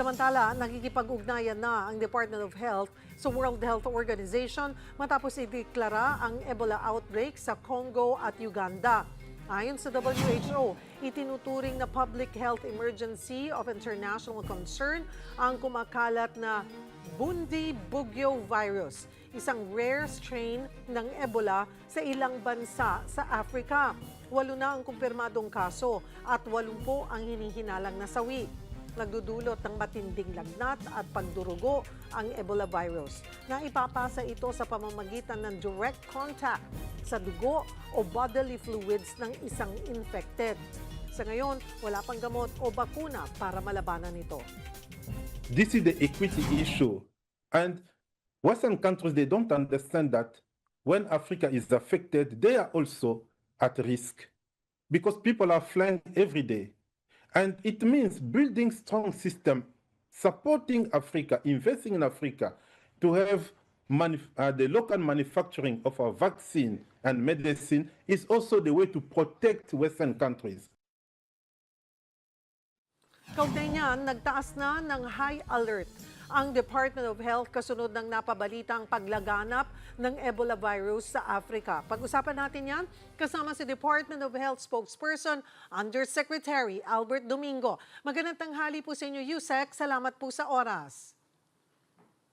Samantala, nakikipag-ugnayan na ang Department of Health sa World Health Organization matapos ideklara ang Ebola outbreak sa Congo at Uganda. Ayon sa WHO, itinuturing na public health emergency of international concern ang kumakalat na Bundibugyo virus, isang rare strain ng Ebola sa ilang bansa sa Africa. 8 na ang kumpirmadong kaso at 80 ang hinihinalang nasawi. Nagdudulot ng matinding lagnat at pagdurugo ang Ebola virus na ipapasa ito sa pamamagitan ng direct contact sa dugo o bodily fluids ng isang infected. Sa ngayon, wala pang gamot o bakuna para malabanan ito. This is the equity issue. And Western countries, they don't understand that when Africa is affected, they are also at risk because people are flying every day. And it means building strong system, supporting Africa, investing in Africa to have the local manufacturing of our vaccine and medicine is also the way to protect Western countries. Kaugnay niyan, nagtaas na ng high alert ang Department of Health kasunod ng napabalitang paglaganap ng Ebola virus sa Africa. Pag-usapan natin yan kasama si Department of Health spokesperson Undersecretary Albert Domingo. Magandang tanghali po sa inyo, Yusek. Salamat po sa oras.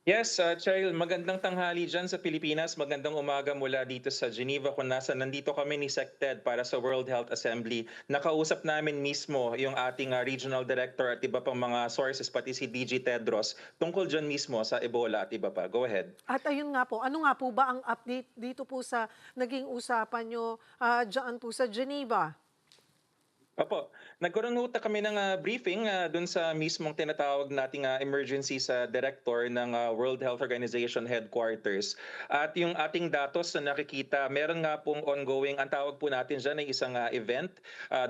Yes, Cheryl, magandang tanghali dyan sa Pilipinas. Magandang umaga mula dito sa Geneva kung nandito kami ni SecTed para sa World Health Assembly. Nakausap namin mismo yung ating regional director at iba pang mga sources, pati si DG Tedros, tungkol dyan mismo sa Ebola at iba pa. Go ahead. At ayun nga po, ano nga po ba ang update dito po sa naging usapan nyo dyan po sa Geneva? Opo, nagkaroon kami ng briefing dun sa mismong tinatawag nating emergency sa director ng World Health Organization headquarters. At yung ating datos na nakikita, meron nga pong ongoing, ang tawag po natin dyan ay isang event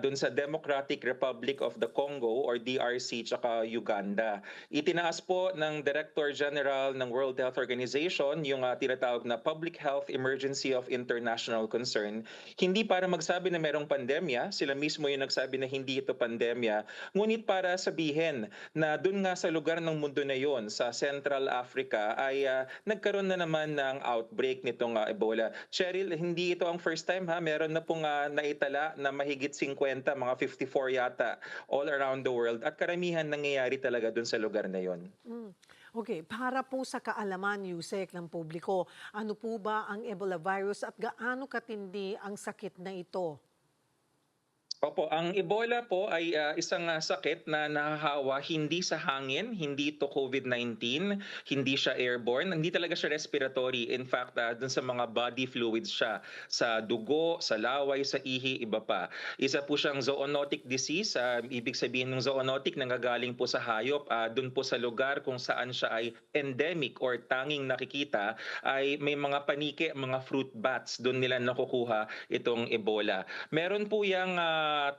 dun sa Democratic Republic of the Congo or DRC tsaka Uganda. Itinaas po ng Director General ng World Health Organization yung tinatawag na Public Health Emergency of International Concern. Hindi para magsabi na merong pandemya, sila mismo yung nagsabi na hindi ito pandemya, ngunit para sabihin na dun nga sa lugar ng mundo na yon sa Central Africa ay nagkaroon na naman ng outbreak nitong Ebola. Cheryl, hindi ito ang first time meron na pong naitala na mahigit 50, mga 54 yata all around the world at karamihan nangyayari talaga dun sa lugar na yon. Okay, para po sa kaalaman, Yusek, ng publiko, ano po ba ang Ebola virus at gaano katindi ang sakit na ito? Opo, ang Ebola po ay isang sakit na nahahawa hindi sa hangin, hindi ito COVID-19, hindi siya airborne, hindi talaga siya respiratory. In fact, dun sa mga body fluids siya, sa dugo, sa laway, sa ihi, iba pa. Isa po siyang zoonotic disease, ibig sabihin ng zoonotic nanggagaling po sa hayop, dun po sa lugar kung saan siya ay endemic or tanging nakikita, ay may mga panike, mga fruit bats, dun nila nakukuha itong Ebola. Meron po yung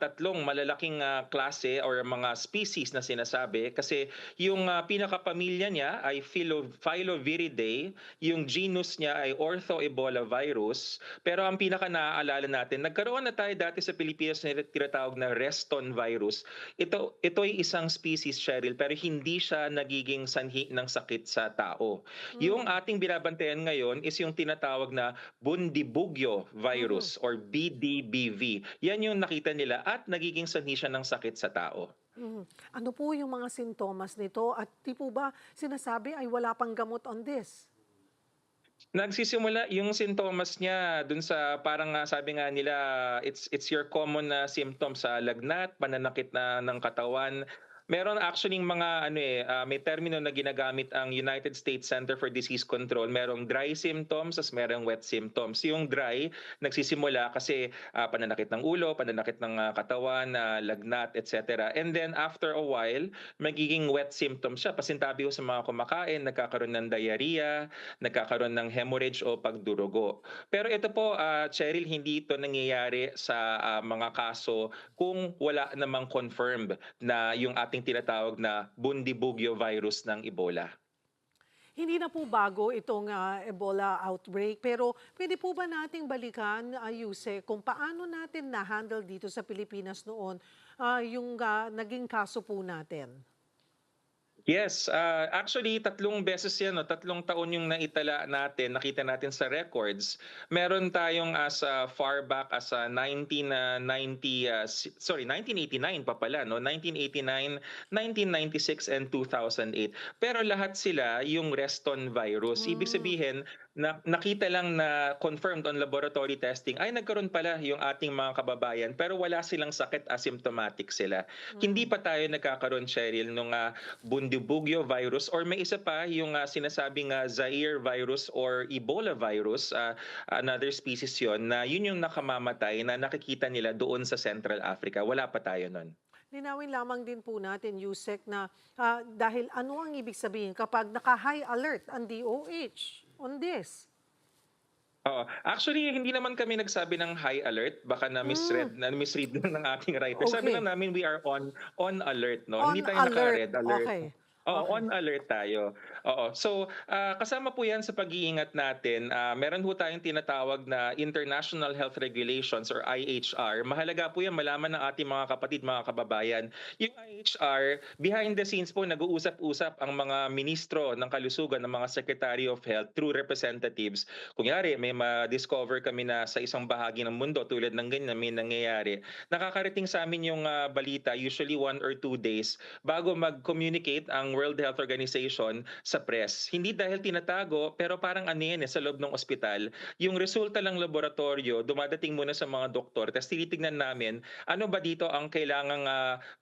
tatlong malalaking klase or mga species na sinasabi kasi yung pinakapamilya niya ay Filoviridae, yung genus niya ay Ortho-Ebola virus, pero ang pinaka naaalala natin, nagkaroon na tayo dati sa Pilipinas na tinatawag na Reston virus. Ito ay isang species, Cheryl, pero hindi siya nagiging sanhi ng sakit sa tao. Yung ating binabantayan ngayon is yung tinatawag na Bundibugyo virus or BDBV. Yan yung nakita nila at nagiging sanhi siya ng sakit sa tao. Ano po yung mga sintomas nito at di po ba sinasabi ay wala pang gamot on this? Nagsisimula yung sintomas niya dun sa parang sabi nga nila it's your common symptoms sa lagnat, pananakit na ng katawan. Meron actually mga may termino na ginagamit ang United States Center for Disease Control. Merong dry symptoms, as merong wet symptoms. Yung dry nagsisimula kasi pananakit ng ulo, pananakit ng katawan, lagnat, etc. And then after a while, magiging wet symptoms siya. Pasintabi ko sa mga kumakain, nagkakaroon ng diarrhea, nagkakaroon ng hemorrhage o pagdurugo. Pero ito po, Cheryl, hindi ito nangyayari sa mga kaso kung wala namang confirmed na yung ating tinatawag na Bundibugyo virus ng Ebola. Hindi na po bago itong Ebola outbreak, pero pwede po ba nating balikan, Yuse, kung paano natin na-handle dito sa Pilipinas noon yung naging kaso po natin? Yes, actually 3 beses 'yan 'no, 3 taon yung naitala natin, nakita natin sa records. Meron tayong as far back as 1990, 1989 pa pala 'no, 1989, 1996 and 2008. Pero lahat sila yung Reston virus. Ibig Hmm. sabihin na nakita lang na confirmed on laboratory testing, ay nagkaroon pala yung ating mga kababayan pero wala silang sakit, asymptomatic sila. Hindi Hmm. pa tayo nagkakaroon, Cheryl, nung Bundibugyo virus or may isa pa yung sinasabing Zaire virus or Ebola virus, another species yon na yun yung nakamamatay na nakikita nila doon sa Central Africa. Wala pa tayo nun. Linawin lamang din po natin, Yusek, na dahil ano ang ibig sabihin kapag naka-high alert ang DOH on this? Oo. Actually, hindi naman kami nagsabi ng high alert. Baka Hmm, na-misread lang ng ating writer. Sabi lang okay. namin we are on alert, no? Hindi On tayo alert. naka-red alert. Okay. Oo, Okay. on alert tayo. Oo. So, kasama po 'yan sa pag-iingat natin. Meron po tayong tinatawag na International Health Regulations or IHR. Mahalaga po 'yan malaman ng ating mga kapatid, mga kababayan. Yung IHR, behind the scenes po nag-uusap-usap ang mga ministro ng kalusugan, ng mga Secretary of Health through representatives. Kunyari, may ma-discover kami na sa isang bahagi ng mundo tulad ng ganyan may nangyayari. Nakakarating sa amin yung balita usually 1 or 2 days bago mag-communicate ang World Health Organization sa press. Hindi dahil tinatago, pero parang ano yan sa loob ng ospital. Yung resulta ng laboratorio, dumadating muna sa mga doktor, tapos tinitignan namin, ano ba dito ang kailangang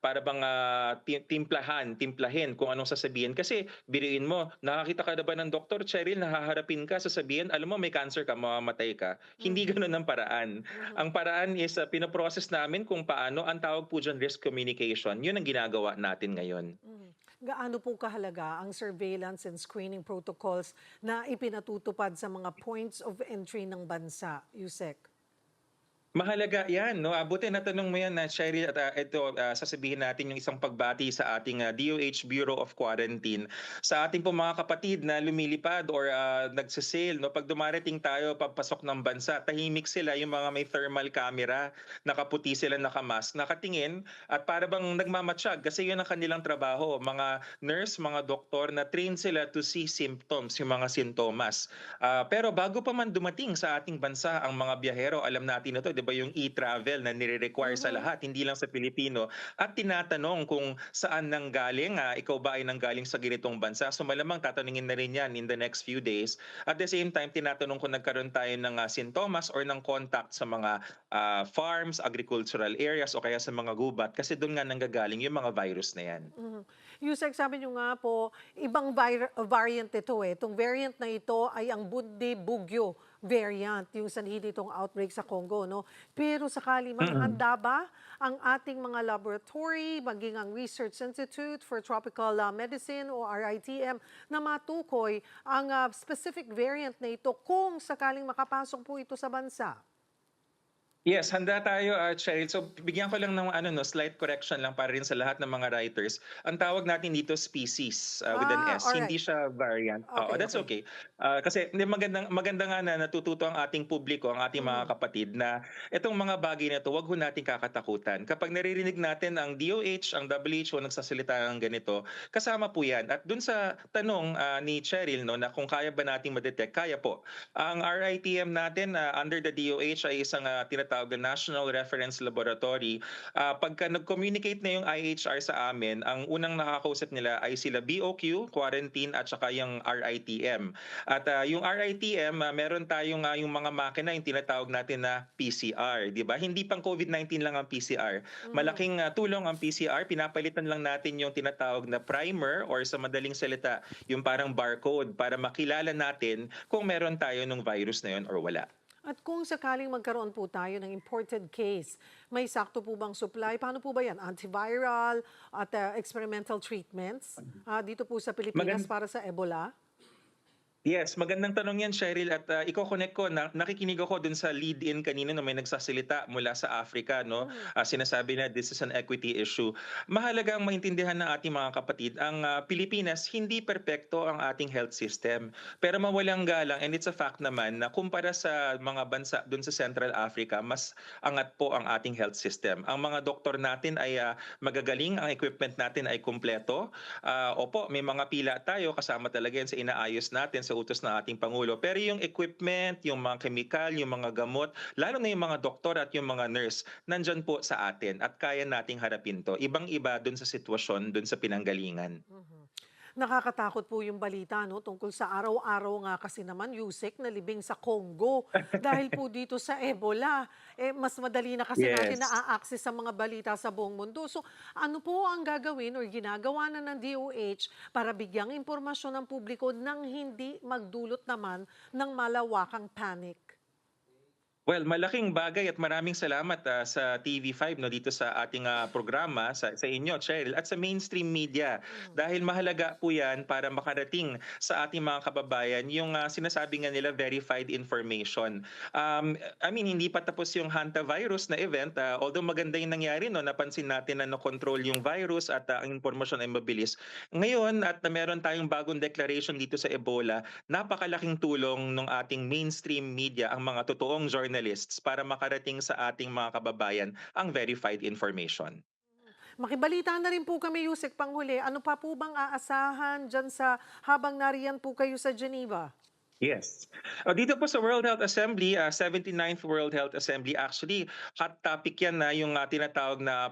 para bang timplahin kung anong sasabihin. Kasi biriin mo, nakakita ka na ba ng doktor, Cheryl, nahaharapin ka, sasabihin, alam mo may cancer ka, mamamatay ka. Hindi Mhm. ganun ang paraan. Mhm. Ang paraan is pinoprocess namin kung paano, ang tawag po dyan risk communication. Yun ang ginagawa natin ngayon. Mhm. Gaano po kahalaga ang surveillance and screening protocols na ipinatutupad sa mga points of entry ng bansa, Yusek? Mahalaga 'yan 'no, buti natanong mo 'yan na Cheryl at, ito, sasabihin natin yung isang pagbati sa ating, DOH Bureau of Quarantine. Sa ating pong mga kapatid na lumilipad or, nagse 'no, 'pag dumarating tayo papasok ng bansa, tahimik sila, yung mga may thermal camera, nakaputi sila, naka-mask, nakatingin at para bang nagmamatiyag kasi yun ang kanilang trabaho. Mga nurse, mga doktor na train sila to see symptoms, yung mga sintomas. Pero bago pa man dumating sa ating bansa ang mga biyahero, alam natin na 'to, 'di ba, yung e-travel na nire-require sa Mhm. lahat, hindi lang sa Pilipino at tinatanong kung saan nanggaling, ikaw ba ay nanggaling sa ganitong bansa? So malamang tatanungin na rin 'yan in the next few days. At the same time, tinatanong kung nagkaroon tayo ng sintomas or ng contact sa mga farms, agricultural areas o kaya sa mga gubat kasi doon nga nanggagaling yung mga virus na 'yan. Mhm. Yusek, sabi niyo nga po, ibang variant ito eh. Itong variant na ito ay ang Bundibugyo variant, yung sanhi nitong outbreak sa Congo, no? Pero sakali man, Mm. handa ba ang ating mga laboratory, maging ang Research Institute for Tropical Medicine o RITM na matukoy ang specific variant na ito kung sakaling makapasok po ito sa bansa? Yes, handa tayo, Cheryl. So bigyan ko lang ng slight correction lang para rin sa lahat ng mga writers. Ang tawag natin dito species, with an S. All right. Hindi siya variant. Oo, Okay, that's okay. okay. Kasi hindi, maganda nga na natututo ang ating publiko, ang ating mga Mhm. kapatid na itong mga bagay na 'to, 'wag ho nating kakatakutan. Kapag naririnig natin ang DOH, ang WHO nagsasalita ng ganito, kasama po 'yan. At dun sa tanong ni Cheryl, no, na kung kaya ba nating ma-detect, kaya po. Ang RITM natin under the DOH ay isang tinatawag na National Reference Laboratory. Pagka nag-communicate na yung IHR sa amin, ang unang nakakausap nila ay sila BOQ, quarantine at saka yung RITM. At yung RITM, meron tayong yung mga makina, yung tinatawag natin na PCR, di ba? Hindi pang COVID-19 lang ang PCR. Mhm. Malaking tulong ang PCR, pinapalitan lang natin yung tinatawag na primer or sa madaling salita, yung parang barcode para makilala natin kung meron tayo nung virus na yun or wala. At kung sakaling magkaroon po tayo ng imported case, may sakto po bang supply? Paano po ba yan? Antiviral at experimental treatments dito po sa Pilipinas Maganda. para sa Ebola? Yes, magandang tanong yan, Cheryl, at iko-connect ko na nakikinig ako dun sa lead-in kanina na may nagsasalita mula sa Africa, no? Mhm. Sinasabi na this is an equity issue. Mahalaga ang maintindihan ng ating mga kapatid, ang Pilipinas hindi perpekto ang ating health system. Pero mawalang galang, and it's a fact naman na kumpara sa mga bansa dun sa Central Africa, mas angat po ang ating health system. Ang mga doktor natin ay magagaling, ang equipment natin ay kumpleto. Opo, may mga pila tayo, kasama talaga yan sa inaayos natin sa utos ng ating Pangulo. Pero yung equipment, yung mga chemical, yung mga gamot, lalo na yung mga doktor at yung mga nurse, nandyan po sa atin at kaya nating harapin to. Ibang-iba dun sa sitwasyon, dun sa pinanggalingan. Mhm. Nakakatakot po yung balita, no, tungkol sa araw-araw nga kasi naman, Yusek, na libing sa Congo. Dahil po dito sa Ebola, mas madali na kasi natin Yes. na-access sa mga balita sa buong mundo. So, ano po ang gagawin or ginagawa na ng DOH para bigyang impormasyon ng publiko nang hindi magdulot naman ng malawakang panic? Well, malaking bagay at maraming salamat sa TV5 no dito sa ating programa sa inyo, Cheryl, at sa mainstream media Mhm. dahil mahalaga po 'yan para makarating sa ating mga kababayan yung sinasabi nga nila verified information. I mean hindi pa tapos yung hantavirus na event, although maganda yung nangyari no, napansin natin na no-control yung virus at ang impormasyon ay mabilis. Ngayon at meron tayong bagong declaration dito sa Ebola, napakalaking tulong ng ating mainstream media, ang mga totoong journalists para makarating sa ating mga kababayan ang verified information. Makibalita na rin po kami, Yusek, panghuli. Ano pa po bang aasahan dyan sa habang nariyan po kayo sa Geneva? Yes. Dito po sa World Health Assembly, 79th World Health Assembly, actually, hot topic yan na yung tinatawag na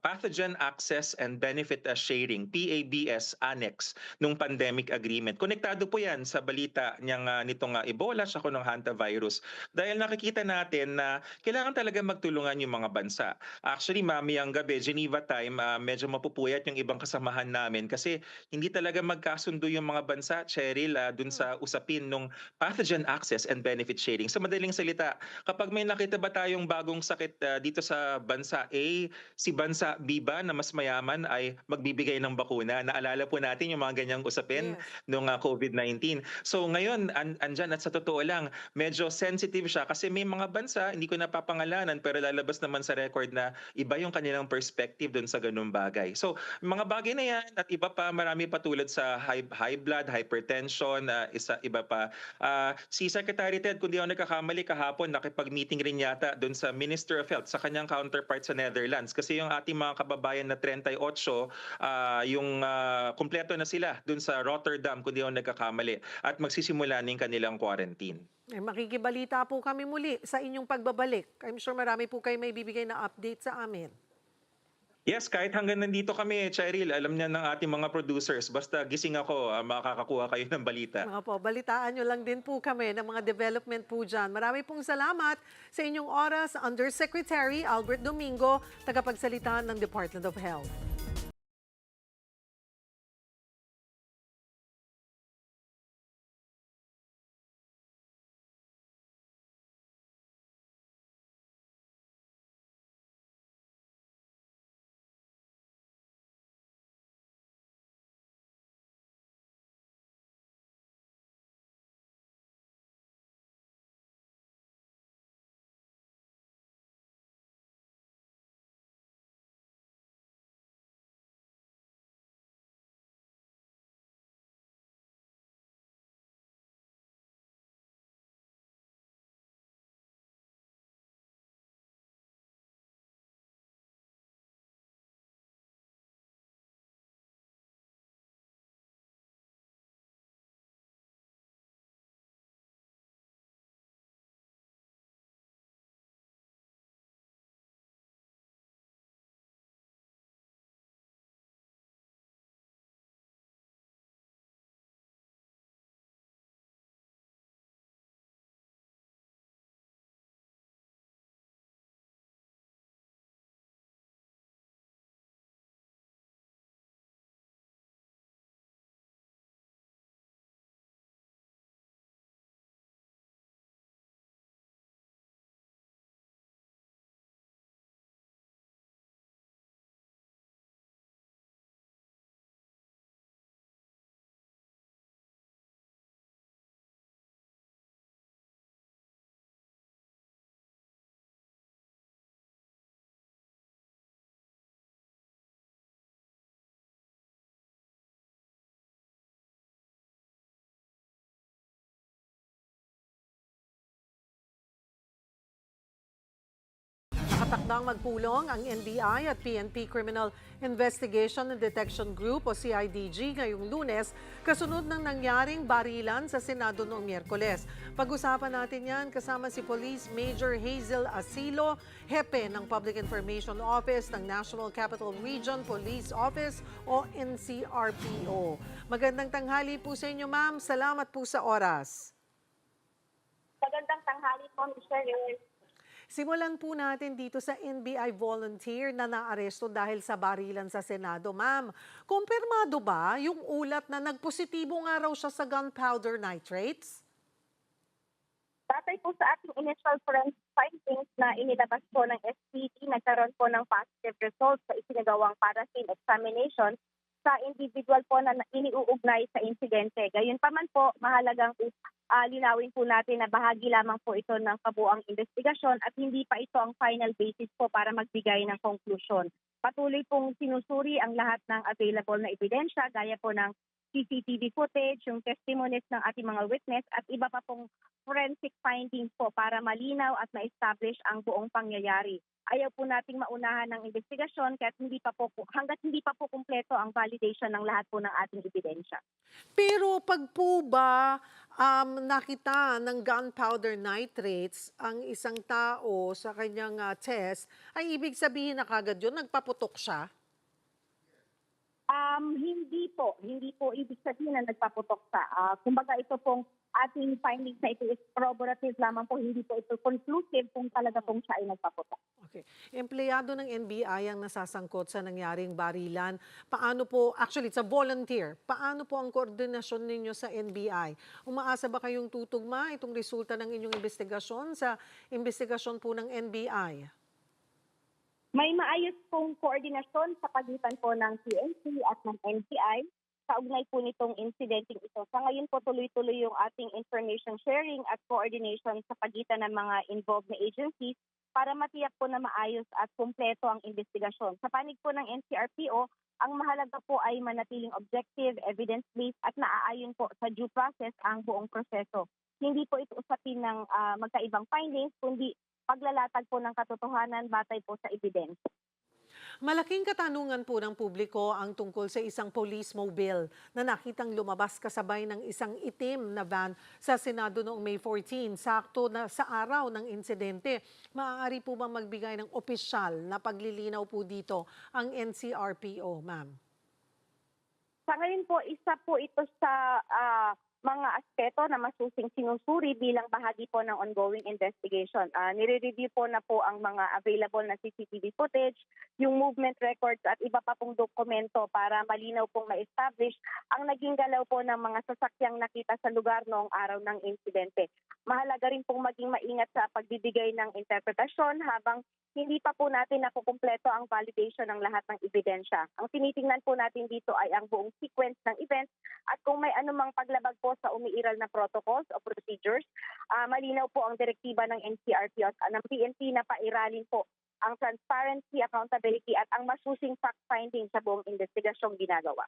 Pathogen Access and Benefit Sharing, PABS Annex, nung pandemic agreement. Konektado po yan sa balita nitong Ebola sa ng hantavirus. Dahil nakikita natin na kailangan talaga magtulungan yung mga bansa. Actually, mamayang gabi, Geneva time, medyo mapupuyat yung ibang kasamahan namin kasi hindi talaga magkasundo yung mga bansa, Cheryl, dun Hmm. sa usapin nung pathogen access and benefit sharing. Sa madaling salita, kapag may nakita ba tayong bagong sakit dito sa bansa A, si bansa B ba na mas mayaman ay magbibigay ng bakuna? Naalala po natin yung mga ganyang usapin Yes. nung COVID-19. So ngayon, andyan at sa totoo lang, medyo sensitive siya kasi may mga bansa, hindi ko napapangalanan, pero lalabas naman sa record na iba yung kanilang perspective dun sa ganung bagay. So mga bagay na yan at iba pa, marami pa tulad sa high blood, hypertension, iba pa. Si Secretary Ted, kung di ako nagkakamali kahapon, nakipag-meeting rin yata doon sa Minister of Health sa kanyang counterpart sa Netherlands. Kasi yung ating mga kababayan na 38, yung kumpleto na sila doon sa Rotterdam, kung di ako nagkakamali. At magsisimula na yung kanilang quarantine. Makikibalita po kami muli sa inyong pagbabalik. I'm sure marami po kayo may bibigay na update sa amin. Yes, kahit hanggang nandito kami, Cheryl, alam niya ng ating mga producers, basta gising ako, makakakuha kayo ng balita. Mga po, balitaan nyo lang din po kami ng mga development po dyan. Marami pong salamat sa inyong oras, Undersecretary Albert Domingo, tagapagsalita ng Department of Health. Nakatakdang magpulong ang NBI at PNP Criminal Investigation and Detection Group o CIDG ngayong Lunes kasunod ng nangyaring barilan sa Senado noong Miyerkules. Pag-usapan natin yan kasama si Police Major Hazel Asilo, Hepe ng Public Information Office ng National Capital Region Police Office o NCRPO. Magandang tanghali po sa inyo, ma'am. Salamat po sa oras. Magandang tanghali po, Mr. Yul. Simulan po natin dito sa NBI volunteer na naaresto dahil sa barilan sa Senado. Ma'am, kumpirmado ba yung ulat na nagpositibo nga raw siya sa gunpowder nitrates? Batay po sa ating initial forensic findings na inilabas po ng SPT, nagkaroon po ng positive results sa isinagawang paraffin examination sa individual po na iniuugnay sa insidente. Gayunpaman po, mahalagang linawin po natin na bahagi lamang po ito ng kabuuang investigasyon at hindi pa ito ang final basis po para magbigay ng conclusion. Patuloy pong sinusuri ang lahat ng available na ebidensya gaya po ng CCTV footage, yung testimonies ng ating mga witness at iba pa pong forensic findings po para malinaw at ma-establish ang buong pangyayari. Ayaw po nating maunahan ng investigasyon hanggat hindi pa po kumpleto ang validation ng lahat po ng ating ebidensya. Pero pag po ba nakita ng gunpowder nitrates ang isang tao sa kanyang test, ay ibig sabihin na kagad yun, nagpaputok siya? Hindi po ibig sabihin na nagpaputok sa. Kumbaga ito pong ating findings na ito is corroborative lamang po, hindi po ito conclusive kung talaga pong siya ay nagpaputok. Okay. Empleyado ng NBI ang nasasangkot sa nangyaring barilan. Paano po, actually it's a volunteer, paano po ang koordinasyon ninyo sa NBI? Umaasa ba kayong tutugma itong resulta ng inyong investigasyon sa investigasyon po ng NBI? May maayos pong koordinasyon sa pagitan po ng PNP at ng NBI sa ugnay po nitong incidenting ito. Sa ngayon po tuloy-tuloy yung ating information sharing at coordination sa pagitan ng mga involved na agencies para matiyak po na maayos at kumpleto ang investigasyon. Sa panig po ng NCRPO, ang mahalaga po ay manatiling objective, evidence-based at naaayon po sa due process ang buong proseso. Hindi po ito usapin ng magkaibang findings, kundi paglalatag po ng katotohanan batay po sa ebidensya. Malaking katanungan po ng publiko ang tungkol sa isang police mobile na nakitang lumabas kasabay ng isang itim na van sa Senado noong May 14, sakto na sa araw ng insidente. Maaari po bang magbigay ng opisyal na paglilinaw po dito ang NCRPO, ma'am? Sa ngayon po, isa po ito sa mga aspeto na masusing sinusuri bilang bahagi po ng ongoing investigation. Nire-review po na po ang mga available na CCTV footage, yung movement records at iba pa pong dokumento para malinaw pong ma-establish ang naging galaw po ng mga sasakyang nakita sa lugar noong araw ng insidente. Mahalaga rin pong maging maingat sa pagbibigay ng interpretasyon habang hindi pa po natin nakukumpleto ang validation ng lahat ng ebidensya. Ang tinitingnan po natin dito ay ang buong sequence ng events at kung may anumang paglabag po sa umiiral na protocols o procedures, malinaw po ang direktiba ng NCRPO at ng PNP na pairalin po ang transparency, accountability at ang masusing fact-finding sa buong investigasyong ginagawa.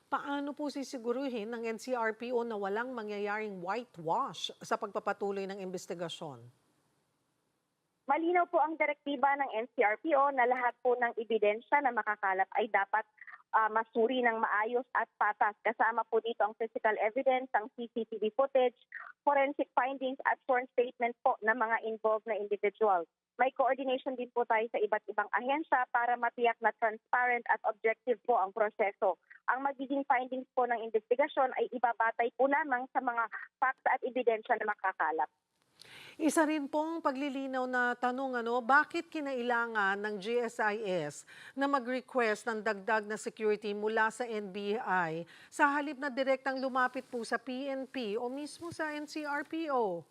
Paano po sisiguruhin ng NCRPO na walang mangyayaring whitewash sa pagpapatuloy ng investigasyon? Malinaw po ang direktiba ng NCRPO na lahat po ng ebidensya na makakalap ay dapat masuri ng maayos at patas. Kasama po dito ang physical evidence, ang CCTV footage, forensic findings at sworn statement po ng mga involved na individual. May coordination din po tayo sa iba't ibang ahensya para matiyak na transparent at objective po ang proseso. Ang magiging findings po ng investigasyon ay ibabatay po lamang sa mga facts at ebidensya na makakalap. Isa rin pong paglilinaw na tanong, bakit kinailangan ng GSIS na mag-request ng dagdag na security mula sa NBI sa halip na direktang lumapit po sa PNP o mismo sa NCRPO?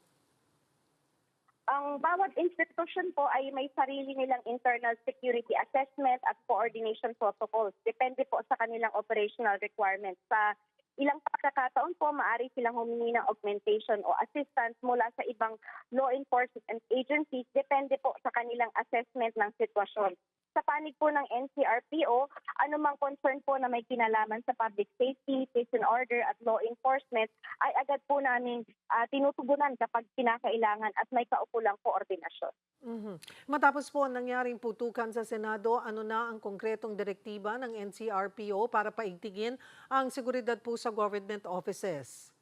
Ang bawat institution po ay may sarili nilang internal security assessment at coordination protocols. Depende po sa kanilang operational requirements. Sa ilang pagkakataon po, maaari silang humingi ng augmentation o assistance mula sa ibang law enforcement agencies. Depende po sa kanilang assessment ng sitwasyon. Sa panig po ng NCRPO, anumang concern po na may kinalaman sa public safety, peace and order at law enforcement ay agad po namin tinutugunan kapag kinakailangan at may kaukulang koordinasyon. Mhm. Matapos po ang nangyaring putukan sa Senado, ano na ang konkretong direktiba ng NCRPO para paigtingin ang seguridad po sa government offices?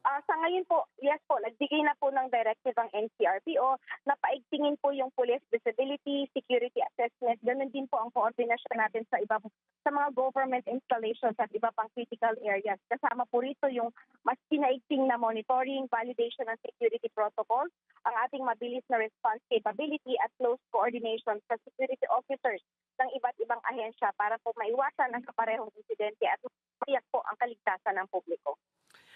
Sa ngayon po, yes po, nagbigay na po ng directive ang NCRPO na paigtingin po yung police visibility, security assessment. Ganun din po ang koordinasyon natin sa mga government installations at iba pang critical areas. Kasama po rito yung mas pinaigting na monitoring, validation ng security protocols, ang ating mabilis na response capability at close coordination sa security officers ng iba't ibang ahensya para po maiwasan ang kaparehong insidente at matiyak po ang kaligtasan ng publiko.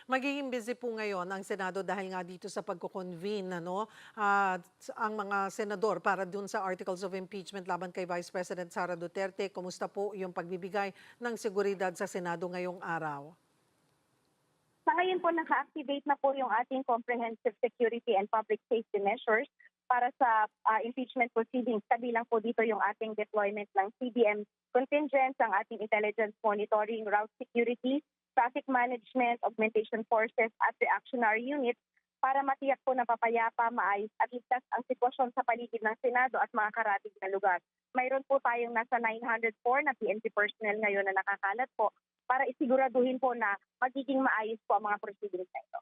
Magiging busy po ngayon ang Senado dahil nga dito sa pagko-convene ang mga senador para dun sa articles of impeachment laban kay Vice President Sara Duterte. Kumusta po yung pagbibigay ng seguridad sa Senado ngayong araw? Sa ngayon po, naka-activate na po yung ating comprehensive security and public safety measures para sa impeachment proceedings. Kabilang po dito yung ating deployment ng CBM contingents, ang ating intelligence monitoring, route security, traffic management, augmentation forces at reactionary units para matiyak po na papayapa, maayos at ligtas ang sitwasyon sa paligid ng Senado at mga karatig na lugar. Mayroon po tayong nasa 904 na PNP personnel ngayon na nakakalat po para isiguraduhin po na magiging maayos po ang mga proceedings na ito.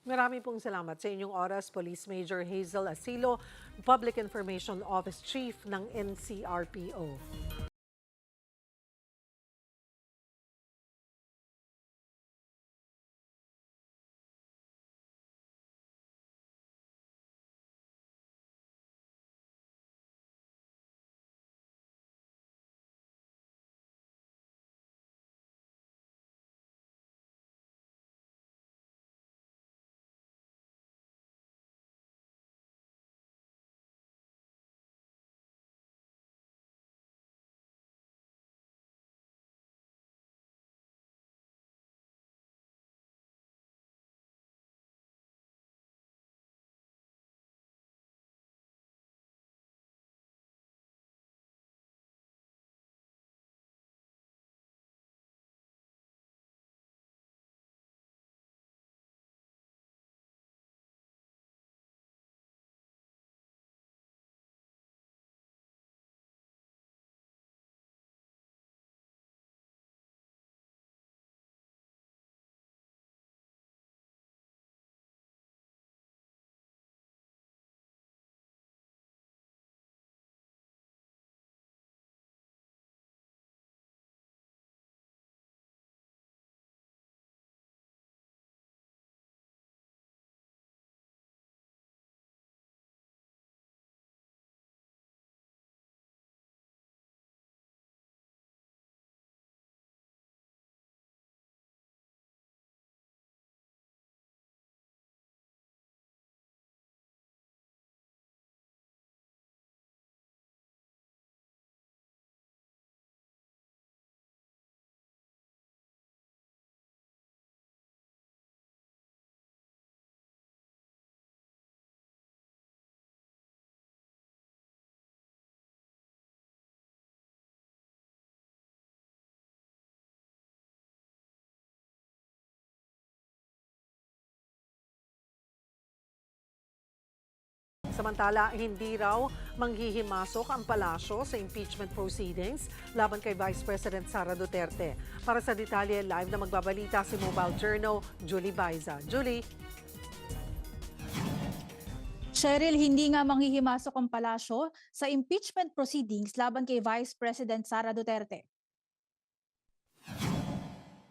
Marami pong salamat sa inyong oras, Police Major Hazel Asilo, Public Information Office Chief ng NCRPO. Samantala, hindi raw manghihimasok ang palasyo sa impeachment proceedings laban kay Vice President Sara Duterte. Para sa detalye, live na magbabalita si Mobile Journal, Julie Baiza. Julie? Cheryl, hindi nga manghihimasok ang palasyo sa impeachment proceedings laban kay Vice President Sara Duterte.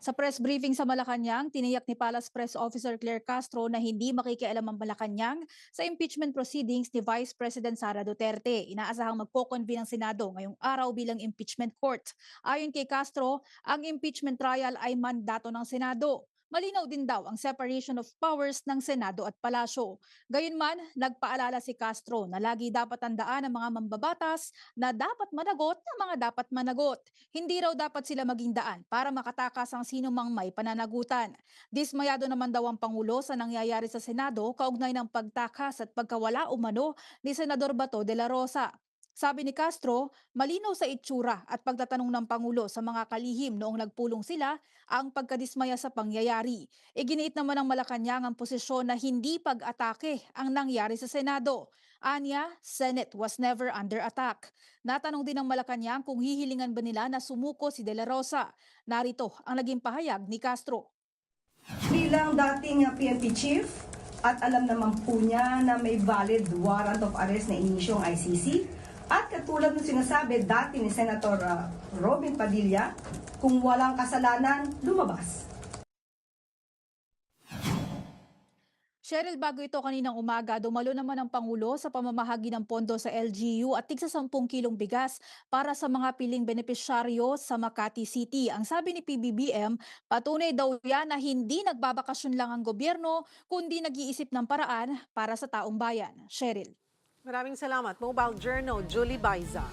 Sa press briefing sa Malacanang, tiniyak ni Palace Press Officer Claire Castro na hindi makikialam ang Malacanang sa impeachment proceedings ni Vice President Sara Duterte. Inaasahang magko-convene ang Senado ngayong araw bilang impeachment court. Ayon kay Castro, ang impeachment trial ay mandato ng Senado. Malinaw din daw ang separation of powers ng Senado at Palasyo. Gayunman, nagpaalala si Castro na lagi dapat tandaan ng mga mambabatas na dapat managot ng mga dapat managot. Hindi raw dapat sila maging daan para makatakas ang sino mang may pananagutan. Dismayado naman daw ang Pangulo sa nangyayari sa Senado kaugnay ng pagtakas at pagkawala umano ni Senador Bato de la Rosa. Sabi ni Castro, malinaw sa itsura at pagtatanong ng Pangulo sa mga kalihim noong nagpulong sila ang pagkadismaya sa pangyayari. Iginiit naman ng Malacanang ang posisyon na hindi pag-atake ang nangyari sa Senado. Anya, Senate was never under attack. Natanong din ng Malacanang kung hihilingan ba nila na sumuko si De La Rosa. Narito ang naging pahayag ni Castro. Bilang dating PNP chief at alam naman po niya na may valid warrant of arrest na inisyo ang ICC at katulad ng sinasabi dati ni Senator Robin Padilla, kung walang kasalanan, lumabas. Cheryl, bago ito kaninang umaga, dumalo naman ang Pangulo sa pamamahagi ng pondo sa LGU at tigsa 10 kilong bigas para sa mga piling benepisyaryo sa Makati City. Ang sabi ni PBBM, patunay daw yan na hindi nagbabakasyon lang ang gobyerno, kundi nag-iisip ng paraan para sa taong bayan. Cheryl. Maraming salamat. Mobile Journal, Julie Baiza.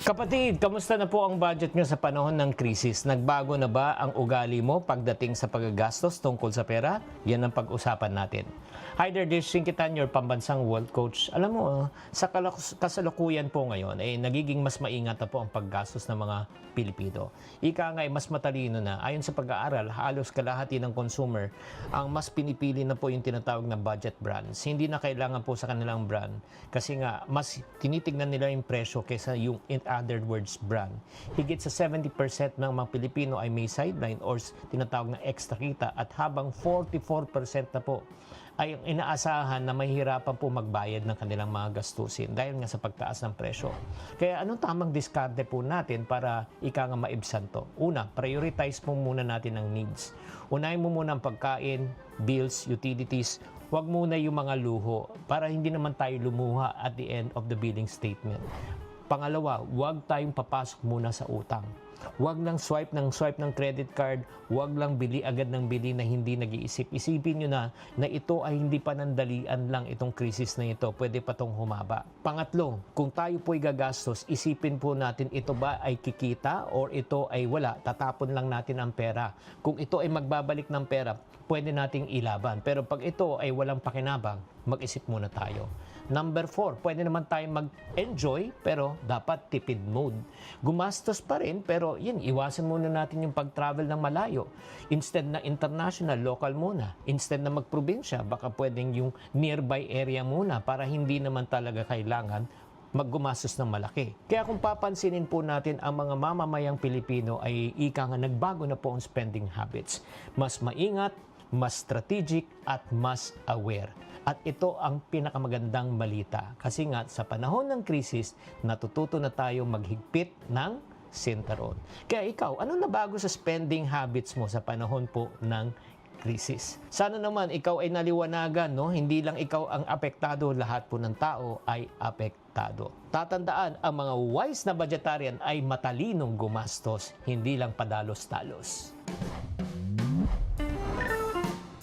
Kapatid, kamusta na po ang budget nyo sa panahon ng krisis? Nagbago na ba ang ugali mo pagdating sa paggagastos tungkol sa pera? Yan ang pag-usapan natin. Hi there, this is Singkitan, your pambansang world coach. Alam mo, sa kasalukuyan po ngayon, nagiging mas maingat na po ang paggastos ng mga Pilipino. Ika nga, mas matalino na. Ayon sa pag-aaral, halos kalahati ng consumer ang mas pinipili na po yung tinatawag na budget brands. Hindi na kailangan po sa kanilang brand kasi nga, mas tinitignan nila yung presyo kaysa yung in other words brand. Higit sa 70% ng mga Pilipino ay may sideline or tinatawag na extra kita at habang 44% na po ay inaasahan na mahihirapan po magbayad ng kanilang mga gastusin dahil nga sa pagtaas ng presyo. Kaya anong tamang diskarte po natin para ika nga maibsan to? Una, prioritize mo muna natin ang needs. Unahin mo muna ang pagkain, bills, utilities. Huwag muna yung mga luho para hindi naman tayo lumuha at the end of the billing statement. Pangalawa, huwag tayong papasok muna sa utang. Huwag lang swipe ng credit card, huwag lang bili agad ng bili na hindi nag-iisip. Isipin nyo na ito ay hindi panandalian lang itong krisis na ito. Pwede pa itong humaba. Pangatlo, kung tayo po'y gagastos, isipin po natin ito ba ay kikita or ito ay wala. Tatapon lang natin ang pera. Kung ito ay magbabalik ng pera, pwede nating ilaban. Pero pag ito ay walang pakinabang, mag-isip muna tayo. Number 4, pwede naman tayong mag-enjoy pero dapat tipid mode. Gumastos pa rin pero yun, iwasan muna natin yung pag-travel ng malayo. Instead na international, local muna. Instead na magprobinsya, baka pwedeng yung nearby area muna para hindi naman talaga kailangan maggumastos ng malaki. Kaya kung papansinin po natin ang mga mamamayang Pilipino ay ika nga nagbago na po ang spending habits. Mas maingat, mas strategic at mas aware. At ito ang pinakamagandang balita kasi nga sa panahon ng krisis, natututo na tayo maghigpit ng sinturon. Kaya ikaw, ano na bago sa spending habits mo sa panahon po ng krisis. Sana naman ikaw ay naliwanagan, no? Hindi lang ikaw ang apektado, lahat po ng tao ay apektado. Tatandaan, ang mga wise na budgetarian ay matalinong gumastos, hindi lang padalos-talos.